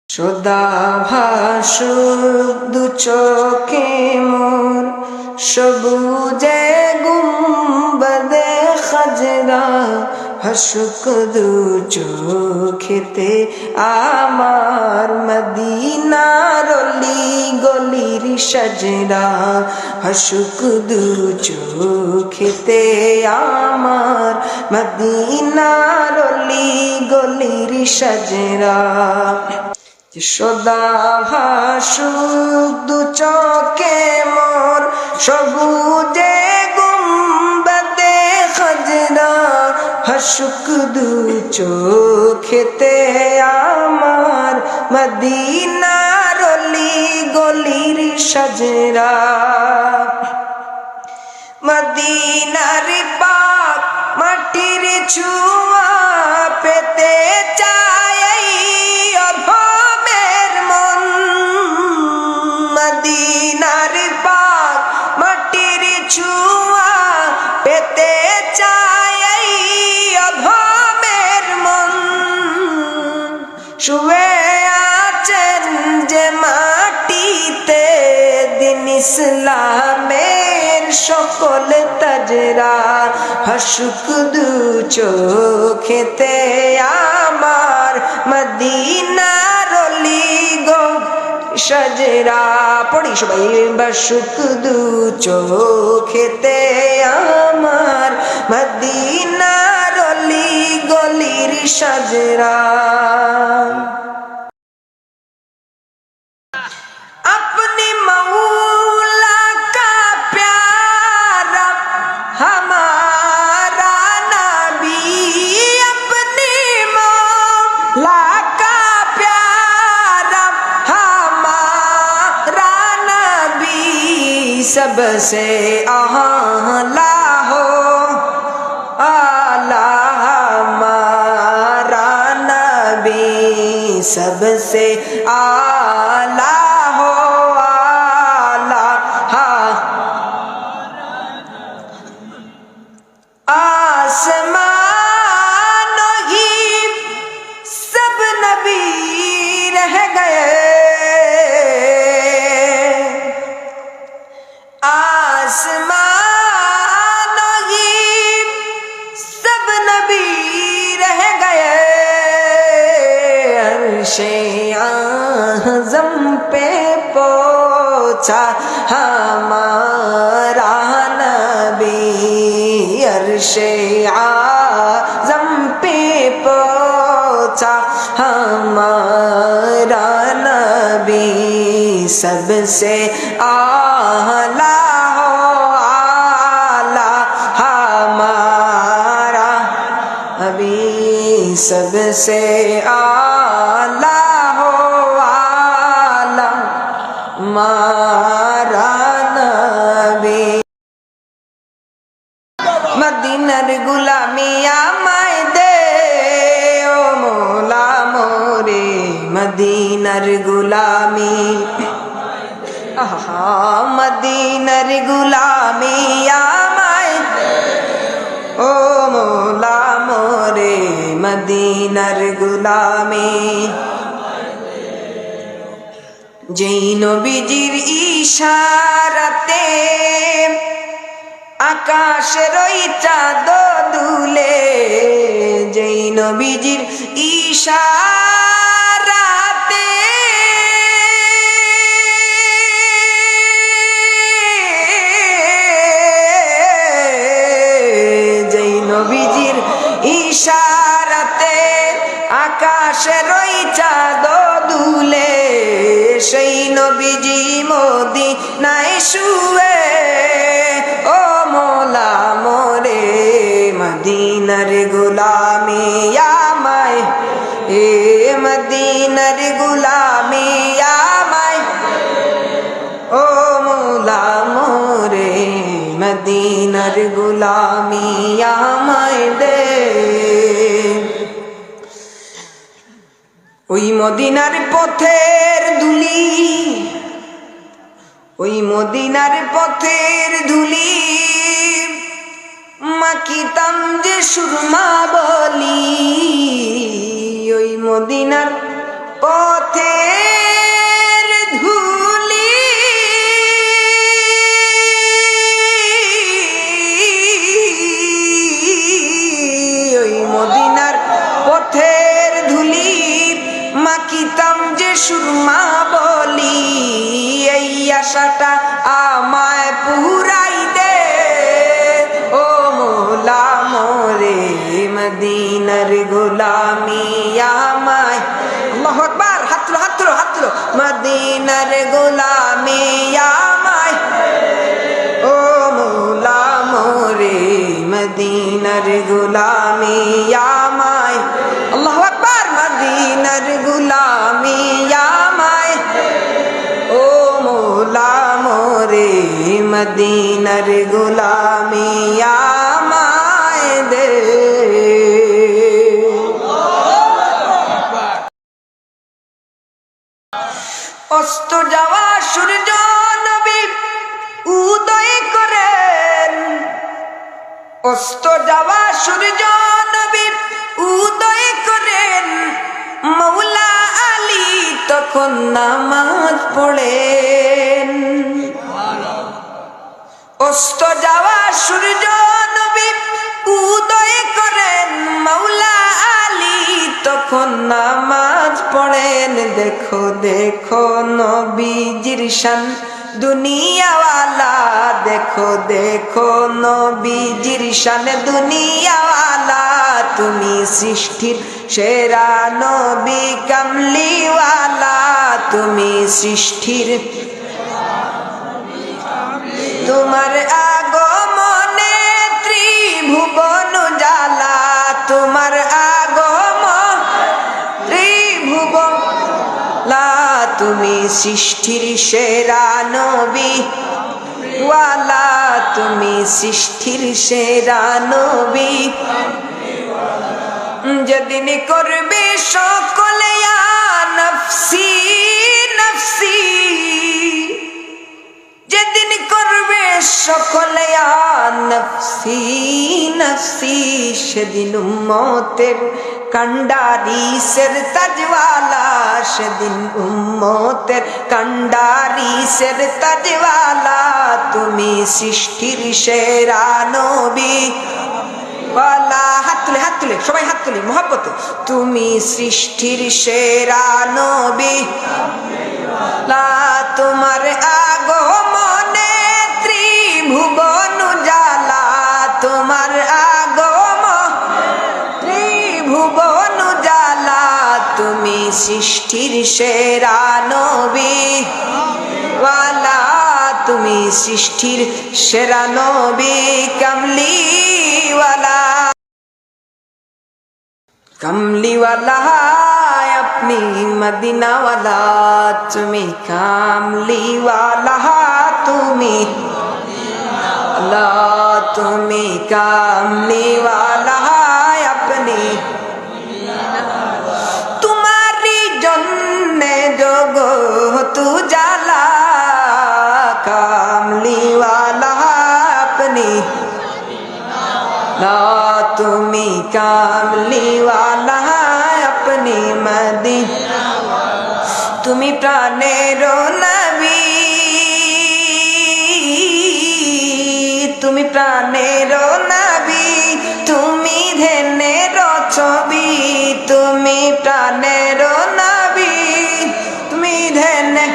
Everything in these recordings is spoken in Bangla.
সদা ভাসুক দু চোখে মোর সবুজে গুম্বদে খাজরা, হাসুক দু চোখেতে আমার মদিনার অলি গলির সাজরা, হাসুক দু চোখেতে আমার মদিনার অলি গলির সাজরা। সদা ভাসুক দু চোখে মোর সবুজে গুম্বদে খাজরা, হাসুক দু চোখেতে আমার মদিনার অলি গলির সাজরা। মদিনার পাক মাটির ছোঁয়া পেতে চাই অধমের মন, মদিনার পাক মাটির ছোঁয়া পেতে চাই অধমের মন। শুয়ে আছেন যে মাটিতে দিন ইসলামের সকল তাজরা, হাসুক দু চোখেতে আমার মদিনার অলি সাজরা। পড়ি সবাই, হাসুক দু চোখেতে আমার মদিনার অলি গলির সাজরা। सबसे आला हो आला हमारा नबी, सबसे आला हो आला आसमान ही सब नबी रह गए, आसमान ही सब नबी रह गए, अर्शे आज़म पे पहुंचा हमारा नबी, अर्शे आज़म पे पहुंचा हमारा नबी, सबसे आला हो आला हमारा नबी, सबसे आला हो आला हमारा नबी। मदीनार गुलामी আমায় দে ও মওলা মোরে, মদিনার গুলামি মদিনার গুলামি আমায় ও মওলা মোরে, মদিনার গুলামি। যেই নবীজির ইশারাতে আকাশের ওই চাঁদ দুলে, যেই নবীজির ইশারাতে নবীজির ইশারাতে আকাশের ওই চাঁদ দুলে, সেই নবীজি মদিনায় শুয়ে ও মওলা মোরে, মদিনার গোলামি আমায় এ মদিনার গোলামি আমায় ও মওলা মোরে, মদিনার গোলামি আমায় দে। ওই মদিনার পথের ধুলি, ওই মদিনার পথের ধুলি মাখিতাম যে সুরমা বলি, ওই মদিনার পথে দিতাম যে সুরমা বলি, এই আশাটা আমায় পুরাই দে ও মৌলা মোরে, মদিনার গোলামি আমায়, আল্লাহু আকবার, হাত তুলো হাত তুলো হাত তুলো, মদিনার গোলামি আমায় ও মৌলা মোরে, মদিনার গোলামি আমায়, আল্লাহু আকবার, মদিনার গোলামি আমায় ও মৌলা মোরে, মদিনার গোলামি আমায় দে। অস্ত যাওয়া সূর্য নবী উদয় করেন, অস্ত যাওয়া সূর্য নবী উদয় করেন, মৌলা আলী তখন নামাজ পড়েন। অস্ত যাওয়া সূর্য নবী উদয় করেন, মৌলা আলী তখন নামাজ পড়েন। দেখো দেখো নবীজির শান দুনিয়াওয়ালা, দেখো দেখো নবীজির শান দুনিয়াওয়ালা, তুমি সৃষ্টির সেরা নবী কামলিওয়ালা, তুমি সৃষ্টির, তোমার আগমনে ত্রিভুবন জ্বালা, তোমার আগমন ত্রিভুবন লা, তুমি সৃষ্টির সেরা নবী ওয়ালা, তুমি সৃষ্টির সেরা নবী। যেদিন করবে সকলে ইয়া নফসি নফসি, যেদিন করবে সকলে ইয়া নফসি নফসি, সেদিন উম্মতের কান্ডারি সের তাজওয়ালা, সেদিন উম্মতের কান্ডারি সের তাজওয়ালা, তুমি সৃষ্টির সেরা নবী ওয়ালা। হাত তুলে হাত তুলে সবাই হাত তুলে মোহাব্বতে, তুমি সৃষ্টির সেরা নবী, তোমার আগমনে ত্রিভুবন জ্বালা, তোমার আগমন ত্রিভুবন জ্বালা, তুমি সৃষ্টির সেরা নবী ওয়ালা, তুমি সৃষ্টির সেরা নবী কামলিওয়ালা। কামলিওয়ালা আপনি মদিনাওয়ালা, তুমি কামলিওয়ালা, তুমি আল্লাহ, তুমি কামলিওয়ালা আপনি, তোমারি জন্যে জগৎ জ্বালা, কামলিওয়ালা আপনি, তুমি কামলিওয়ালা আপনি মদিনা, তুমি প্রাণের নবী, তুমি প্রাণের নবী, তুমি ধ্যানের ছবি, তুমি প্রাণের নবী, তুমি ধ্যানের,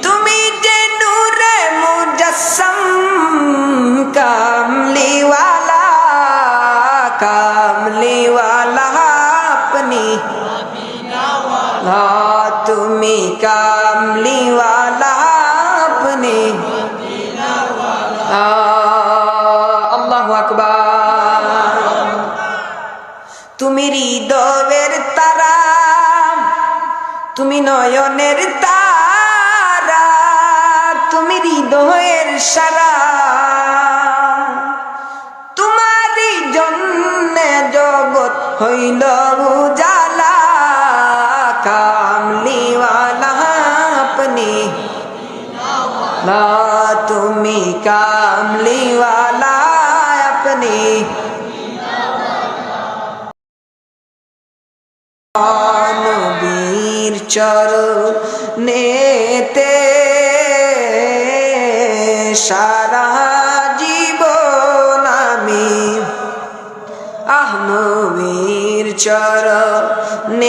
তুমি যে নূরে মুজাসসাম, কামলিওয়ালা কামলিওয়ালা আপনি, তুমি কামলিওয়ালা আপনি, আল্লাহু আকবার। তুমি হৃদয়ের তারা, তুমি নয়নের তারা, তুমি হৃদয়ের সারা, তোমারই জন্যে জগৎ হইল উজালা, কামলিওয়ালা আপনি, তুমি কামলিওয়ালা আপনি, নবীর চরণেতে সারা জীবন আমি, নবীর চরণেতে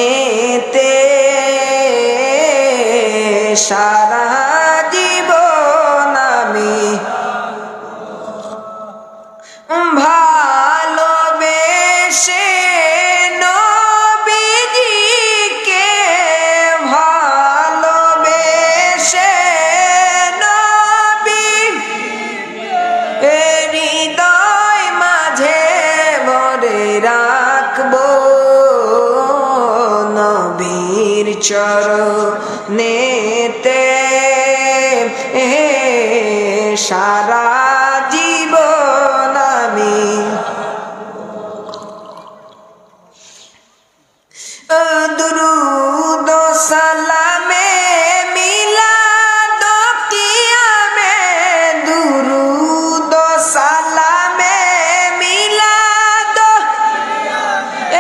সারা জীবন আমি ভালোবেসে নবীজিকে ভালোবেসে নবী হৃদয় মাঝে ভরে রাখবো নবীর চরণেতে সারা জীবন আমি দুরূদ সালামে মিলাদ কিয়ামে দুরূদ সালামে মিলাদ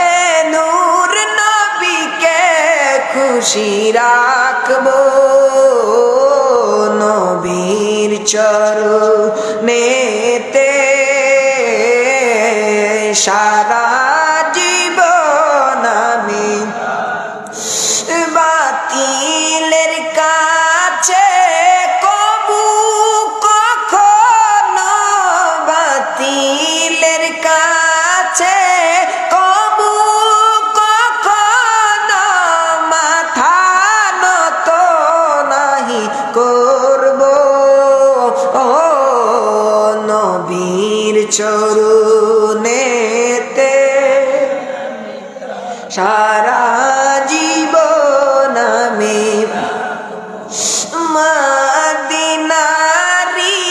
এ নূর নবীকে খুশি রাখবো নবীর চরণেতে সারা জীবন আমি বাতিলের কাছে কবু কখনো বাতিলের কাছে কবু কখনো মাথা নত নাহি করব ও নবীর চরণেতে সারা জীবন আমি মদিনারি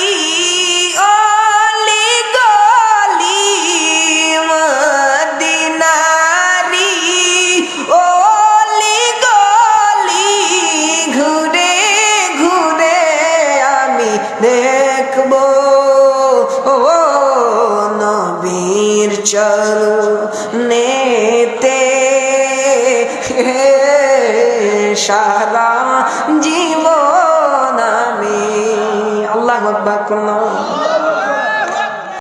অলি গলি মদিনারি অলি গলি ঘুরে ঘুরে আমি দেখবো ও নবীর চরণেতে সারা জীবন আমি আল্লাহু আকবার।